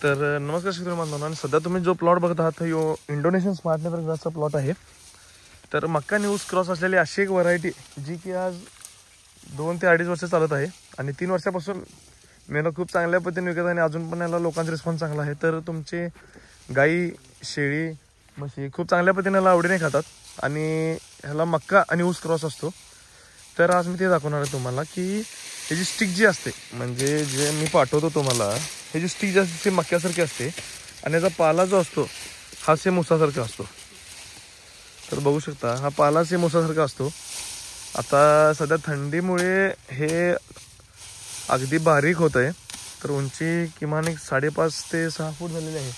तर नमस्कार शेतकरी बांधवांनो, आणि सध्या तुम्ही जो प्लॉट बघत आहात यो इंडोनेशियन स्मार्ट नेपर ग्रासचा प्लॉट आहे. तर मक्का न्यूज क्रॉस असलेली अशी एक व्हरायटी जी की आज 2 ते 2.5 वर्ष चालत आहे आणि 3 वर्षापासून मेला खूप चांगल्या पद्धतीने विकत आणि अजून पण याला लोकांचा रिस्पॉन्स चांगला आहे. तर तुमचे गाई, शेळी, म्हशी खूप चांगल्या पद्धतीने याला आवडीने खातात आणि ह्याला मक्का आणि ऊस क्रॉस असतो. तर आज मी ते दाखवणार आहे तुम्हाला की ह्याची स्टिक जी असते, म्हणजे जे मी पाठवतो तुम्हाला, ह्याची स्टिक जी असते ती मक्यासारखी असते आणि याचा पाला जो असतो हा सेम ऊसासारखा असतो. तर बघू शकता हा पाला सेम ऊसासारखा असतो. आता सध्या थंडीमुळे हे अगदी बारीक होत आहे. तर उंची किमान एक 5.5 ते 6 फूट झालेली आहे.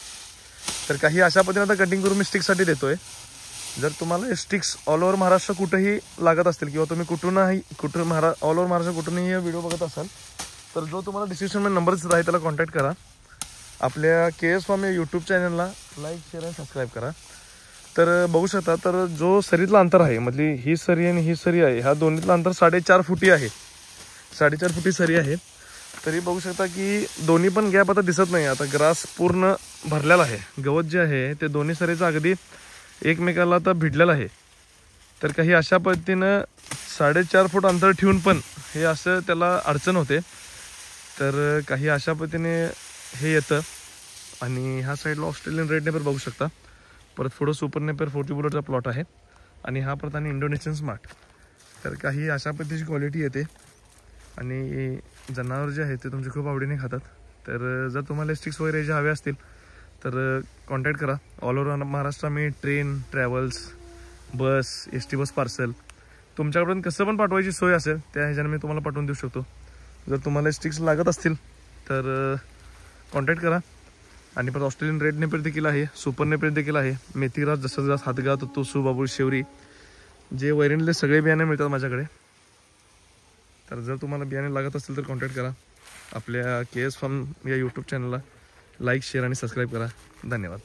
तर काही अशा पद्धतीने आता कटिंग करून मी स्टिकसाठी देतोय. जर तुम्हाला स्टिक्स ऑल ओव्हर महाराष्ट्र कुठेही लागत असतील किंवा तुम्ही ऑल ओव्हर महाराष्ट्र कुठूनही व्हिडिओ बघत असाल तर जो तुम्हाला डिस्क्रिप्शनमध्ये नंबर दिसत आहे त्याला कॉन्टॅक्ट करा. आपल्या KS फार्म या यूट्यूब चॅनलला लाईक, शेअर आणि सबस्क्राईब करा. तर बघू शकता, तर जो सरीतला अंतर आहे, म्हणजे ही सरी आणि ही सरी आहे, ह्या दोन्हीतलं अंतर 4.5 फुटी आहे. 4.5 फुटी सरी आहे. तरी बघू शकता की दोन्ही पण गॅप आता दिसत नाही. आता ग्रास पूर्ण भरलेला आहे. गवत जे आहे ते दोन्ही सरीचं अगदी एकमेकाला आता भिडलेलं आहे. तर काही अशा पद्धतीनं 4.5 फूट अंतर ठेवून पण हे असं त्याला अडचण होते. तर काही अशा पद्धतीने हे येतं. आणि ह्या साईडला ऑस्ट्रेलियन रेड नेपर बघू शकता. परत पुढं सुपर नेपर 40 बुलेटचा प्लॉट आहे आणि हा परत आणि इंडोनेशियन स्मार्ट. तर काही अशा पद्धतीची क्वालिटी येते आणि जनावर जे आहे ते तुमचे खूप आवडीने खातात. तर जर तुम्हाला स्टिक्स वगैरे जे हवे असतील तर कॉन्टॅक्ट करा. ऑल ओव्हर महाराष्ट्र मी ट्रेन, ट्रॅव्हल्स, बस, ST बस, पार्सल तुमच्याकडून कसं पण पाठवायची सोय असेल त्या ह्याच्याने मी तुम्हाला पाठवून देऊ शकतो. जर तुम्हाला स्टिक्स लागत असतील तर कॉन्टॅक्ट करा. आणि परत ऑस्ट्रेलियन रेड नेपर देखील आहे, सुपर नेपर देखील आहे, मेथीराज, जसं जसं हातगाव, तुसू, बाबूळ, शेवरी, जे वैरणीतले सगळे बियाणे मिळतात माझ्याकडे. तर जर तुम्हाला बियाणे लागत असतील तर कॉन्टॅक्ट करा. आपल्या KS फार्म या यूट्यूब चॅनलला लाईक, शेअर आणि सबस्क्राईब करा. धन्यवाद.